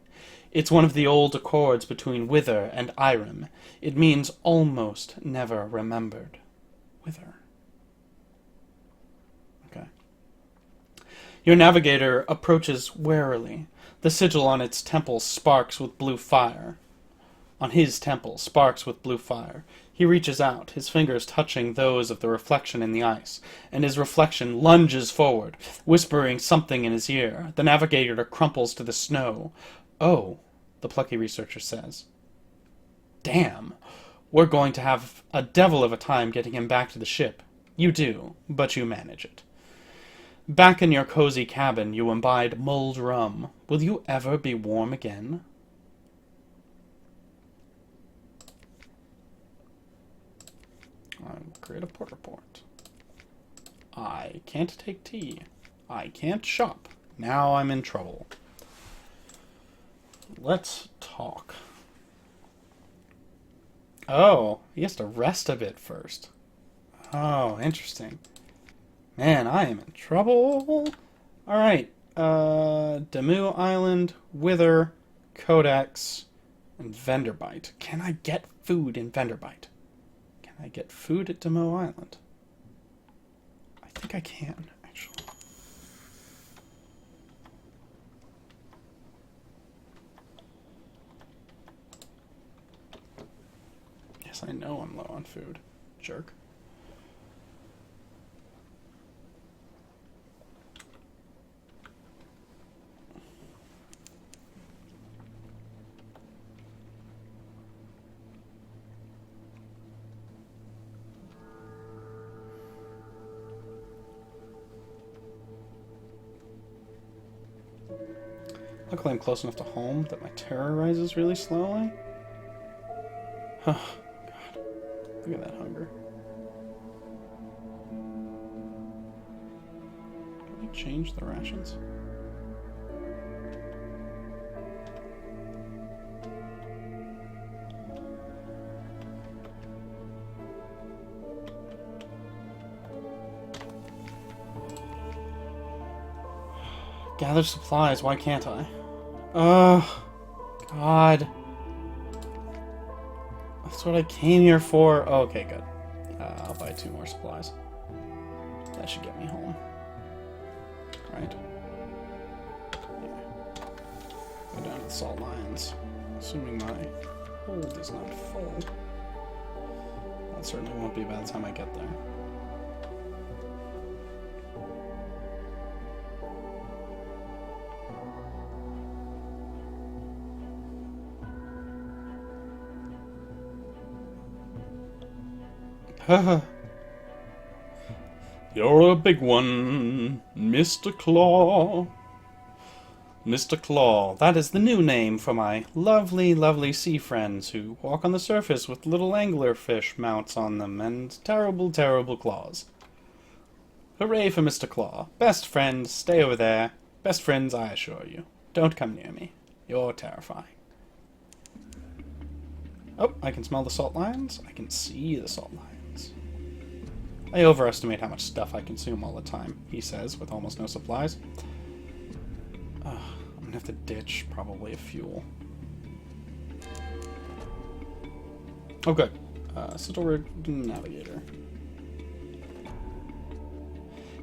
It's one of the old accords between Wither and Irem. It means almost never remembered. Wither. Okay. Your navigator approaches warily. The sigil on its temple sparks with blue fire. On his temple sparks with blue fire. He reaches out, his fingers touching those of the reflection in the ice, and his reflection lunges forward, whispering something in his ear. The navigator crumples to the snow. Oh, the plucky researcher says. Damn, we're going to have a devil of a time getting him back to the ship. You do, but you manage it. Back in your cozy cabin, you imbibe mulled rum. Will you ever be warm again? I will create a porter port. I can't take tea. I can't shop. Now I'm in trouble. Let's talk. Oh, he has to rest a bit first. Oh, interesting. Man, I am in trouble. Alright. Damu Island, Wither, Codex, and Venderbite. Can I get food in Venderbite? Can I get food at Damu Island? I think I can, actually. Yes, I know I'm low on food. Jerk. Luckily I'm close enough to home that my terror rises really slowly. Oh, God. Look at that hunger. Can we change the rations? Gather supplies, why can't I? Oh, God. That's what I came here for. Oh, okay, good. I'll buy 2 more supplies. That should get me home. Right? Yeah. Go down to the Salt Lions. Assuming my hold is not full. That certainly won't be by the time I get there. Haha. You're a big one, Mr. Claw. Mr. Claw, that is the new name for my lovely, lovely sea friends who walk on the surface with little anglerfish mounts on them and terrible, terrible claws. Hooray for Mr. Claw. Best friend, stay over there. Best friends, I assure you. Don't come near me. You're terrifying. Oh, I can smell the salt lions. I can see the salt lions. I overestimate how much stuff I consume all the time, he says, with almost no supplies. I'm gonna have to ditch probably a fuel. Oh, good. Sigil Navigator.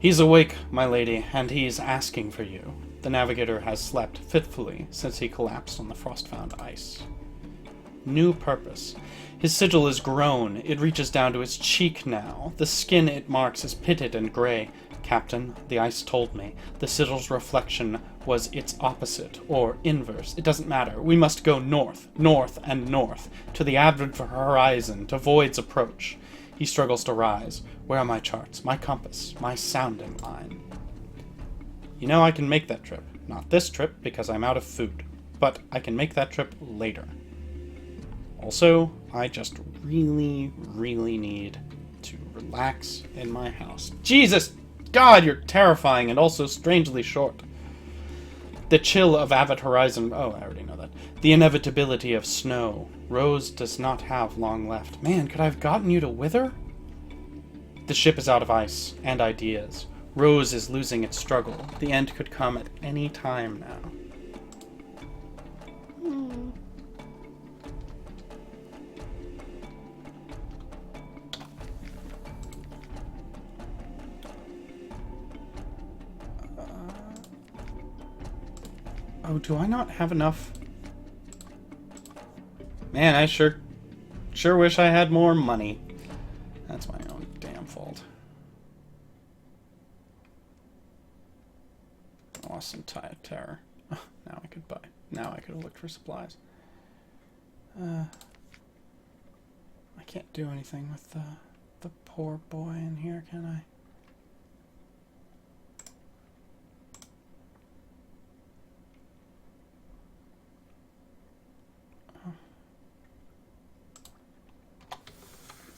He's awake, my lady, and he's asking for you. The Navigator has slept fitfully since he collapsed on the frost-found ice. New purpose. His sigil is grown. It reaches down to his cheek now. The skin it marks is pitted and gray. Captain, the ice told me. The sigil's reflection was its opposite, or inverse. It doesn't matter. We must go north, north, and north, to the Avid horizon, to Void's approach. He struggles to rise. Where are my charts, my compass, my sounding line? You know I can make that trip. Not this trip, because I'm out of food. But I can make that trip later. Also, I just really, really need to relax in my house. Jesus! God, you're terrifying and also strangely short. The chill of Avid horizon... Oh, I already know that. The inevitability of snow. Rose does not have long left. Man, could I have gotten you to wither? The ship is out of ice and ideas. Rose is losing its struggle. The end could come at any time now. Oh, do I not have enough? Man, I sure wish I had more money. That's my own damn fault. Lost some terror. Oh, now I could buy. Now I could have looked for supplies. I can't do anything with the poor boy in here, can I?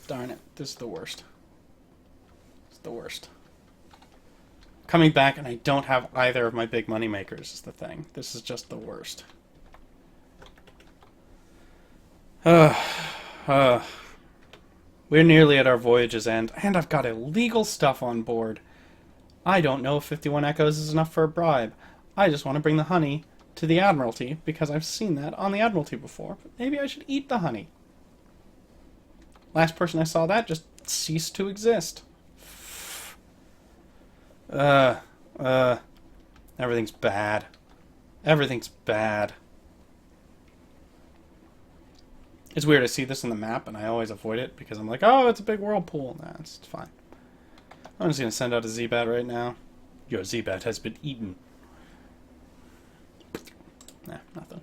Darn it, this is the worst. It's the worst. Coming back and I don't have either of my big money makers is the thing. This is just the worst. We're nearly at our voyage's end, and I've got illegal stuff on board. I don't know if 51 echoes is enough for a bribe. I just want to bring the honey to the Admiralty, because I've seen that on the Admiralty before. But maybe I should eat the honey. Last person I saw that just ceased to exist. Everything's bad. Everything's bad. It's weird, I see this on the map and I always avoid it because I'm like, oh, it's a big whirlpool. Nah, it's fine. I'm just gonna send out a Z-Bat right now. Your Z-Bat has been eaten. Nah, nothing.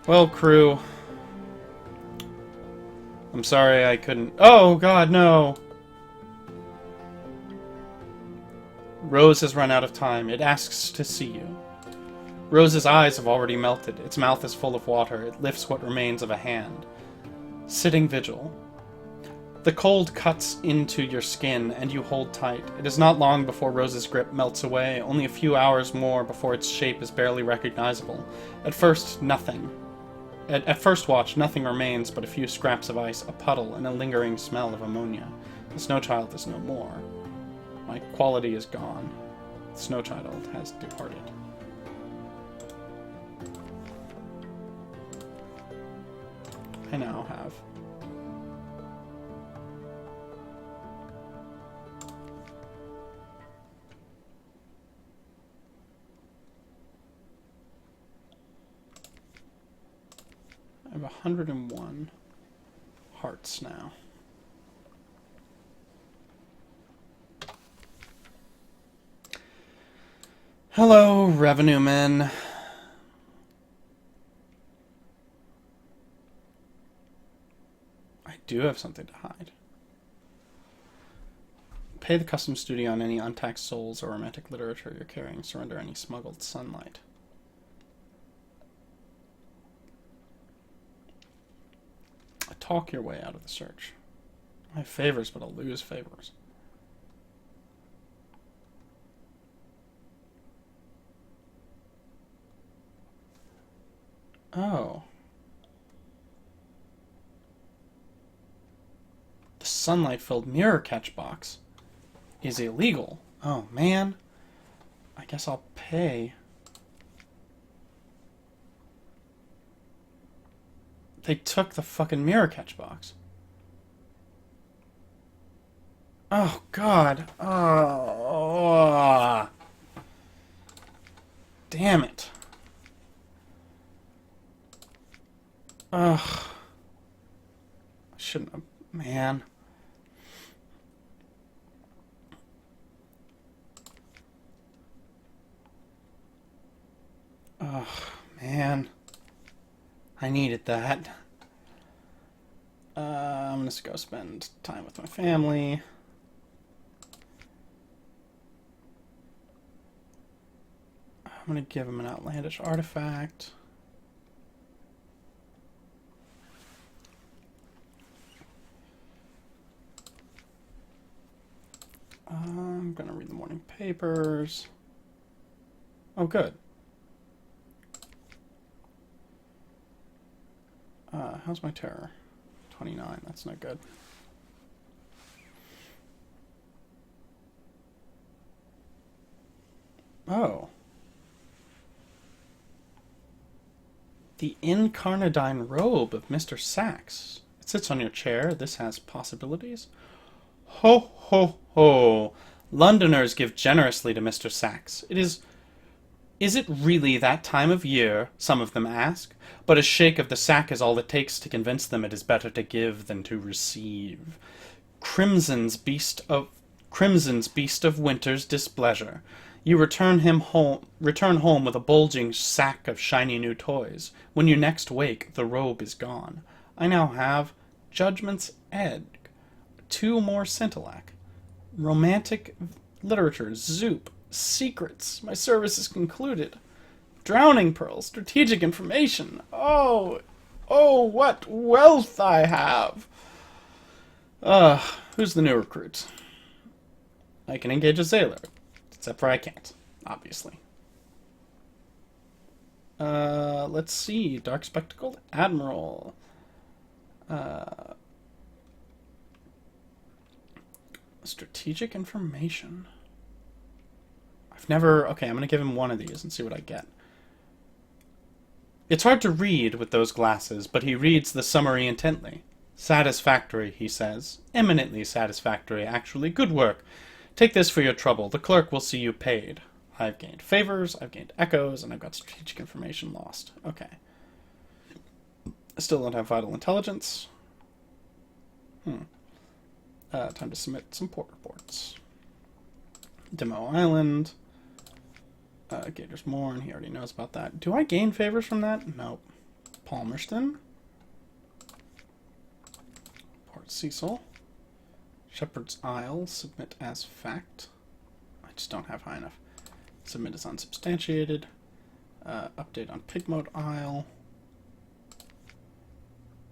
Well, crew. I'm sorry I couldn't... Oh, God, no! Rose has run out of time. It asks to see you. Rose's eyes have already melted. Its mouth is full of water. It lifts what remains of a hand. Sitting vigil. The cold cuts into your skin, and you hold tight. It is not long before Rose's grip melts away, only a few hours more before its shape is barely recognizable. At first, nothing. At first watch, nothing remains but a few scraps of ice, a puddle, and a lingering smell of ammonia. The snow child is no more. My quality is gone. The snow child has departed. I now have I have 101 hearts now. Hello, revenue men. I do have something to hide. Pay the customs duty on any untaxed souls or romantic literature you're carrying. Surrender any smuggled sunlight. Talk your way out of the search. I have favors, but I'll lose favors. Oh. The sunlight-filled mirror catch box is illegal. Oh, man. I guess I'll pay. They took the fucking mirror catch box. Oh, God. Oh. Damn it. Ugh. shouldn't have... Man. Oh, man. I needed that. I'm gonna go spend time with my family. I'm gonna give him an outlandish artifact. I'm gonna read the morning papers. Oh, good. How's my terror? 29. That's not good. Oh. The incarnadine robe of Mr. Sachs. It sits on your chair. This has possibilities. Ho, ho, ho. Londoners give generously to Mr. Sachs. Is it really that time of year? Some of them ask. But a shake of the sack is all it takes to convince them it is better to give than to receive. Crimson's beast of winter's displeasure. You return home with a bulging sack of shiny new toys. When you next wake, the robe is gone. I now have Judgment's Egg, 2 more Scintillac, romantic literature, Zoop, secrets. My service is concluded. Drowning pearls, strategic information. Oh, what wealth I have. Who's the new recruit? I can engage a sailor, except for I can't, obviously. Let's see. Dark Spectacled Admiral. Strategic information. I've never... Okay, I'm going to give him one of these and see what I get. It's hard to read with those glasses, but he reads the summary intently. Satisfactory, he says. Eminently satisfactory, actually. Good work. Take this for your trouble. The clerk will see you paid. I've gained favors, I've gained echoes, and I've got strategic information lost. Okay. I still don't have vital intelligence. Time to submit some port reports. Demo Island. Gators Morn, he already knows about that. Do I gain favors from that? Nope. Palmerston. Port Cecil. Shepherd's Isle, submit as fact. I just don't have high enough. Submit as unsubstantiated. Update on Pigmoat Isle.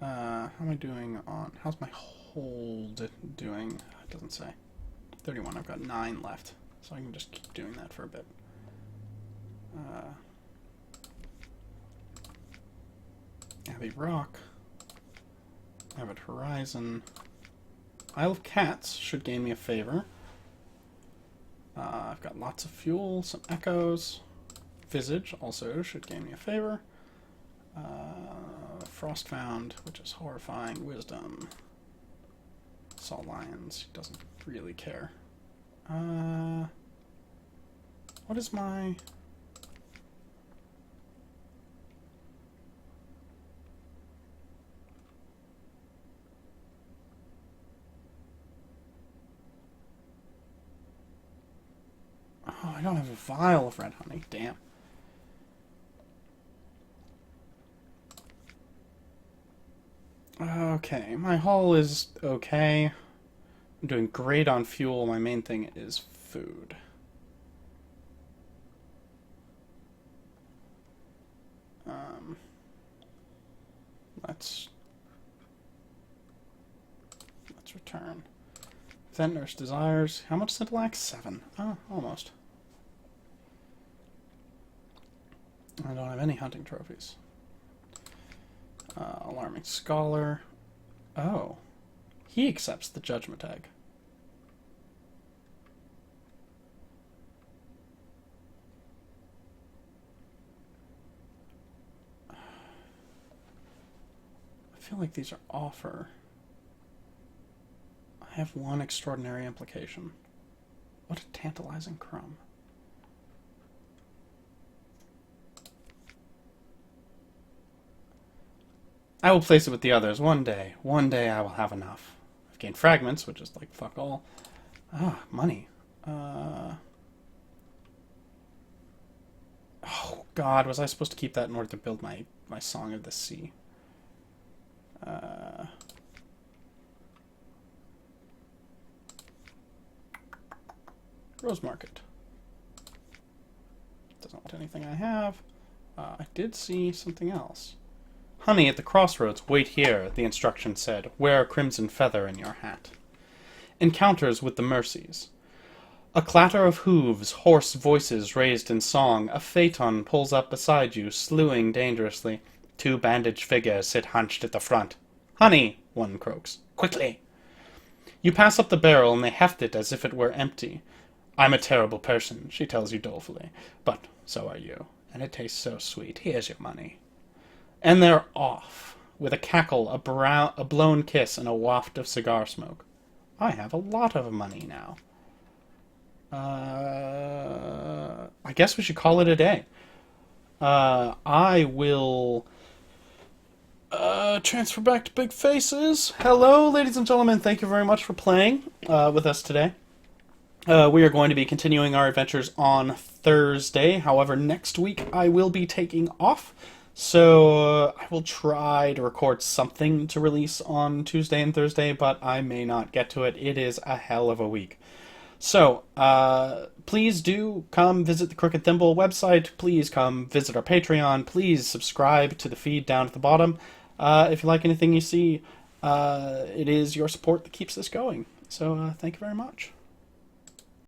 How am I doing on... How's my hold doing? It doesn't say. 31, I've got 9 left. So I can just keep doing that for a bit. Abbey Rock. Avid Horizon. Isle of Cats should gain me a favor. I've got lots of fuel, some echoes. Visage also should gain me a favor. Frostfound, which is horrifying. Wisdom. Saw Lions, doesn't really care. What is my... Oh, I don't have a vial of red honey. Damn. Okay, my hull is okay. I'm doing great on fuel. My main thing is food. Let's return. Ventnor's Desires. How much Scintillac? 7. Oh, almost. I don't have any hunting trophies. Alarming Scholar. Oh. He accepts the Judgment Egg. I feel like these are offer. I have one extraordinary implication. What a tantalizing crumb. I will place it with the others one day. One day I will have enough. I've gained fragments, which is like fuck all. Ah, money. Oh God, was I supposed to keep that in order to build my Song of the Sea? Rose Market. Doesn't want anything I have. I did see something else. Honey, at the crossroads, wait here, the instruction said. Wear a crimson feather in your hat. Encounters with the Mercies. A clatter of hooves, hoarse voices raised in song. A phaeton pulls up beside you, slewing dangerously. 2 bandaged figures sit hunched at the front. Honey, one croaks. Quickly! You pass up the barrel and they heft it as if it were empty. I'm a terrible person, she tells you dolefully. But so are you. And it tastes so sweet. Here's your money. And they're off, with a cackle, a blown kiss, and a waft of cigar smoke. I have a lot of money now. I guess we should call it a day. I will transfer back to Big Faces. Hello, ladies and gentlemen. Thank you very much for playing with us today. We are going to be continuing our adventures on Thursday. However, next week I will be taking off. So I will try to record something to release on Tuesday and Thursday, but I may not get to it. It is a hell of a week. So, please do come visit the Crooked Thimble website. Please come visit our Patreon. Please subscribe to the feed down at the bottom. If you like anything you see, it is your support that keeps this going. So, thank you very much.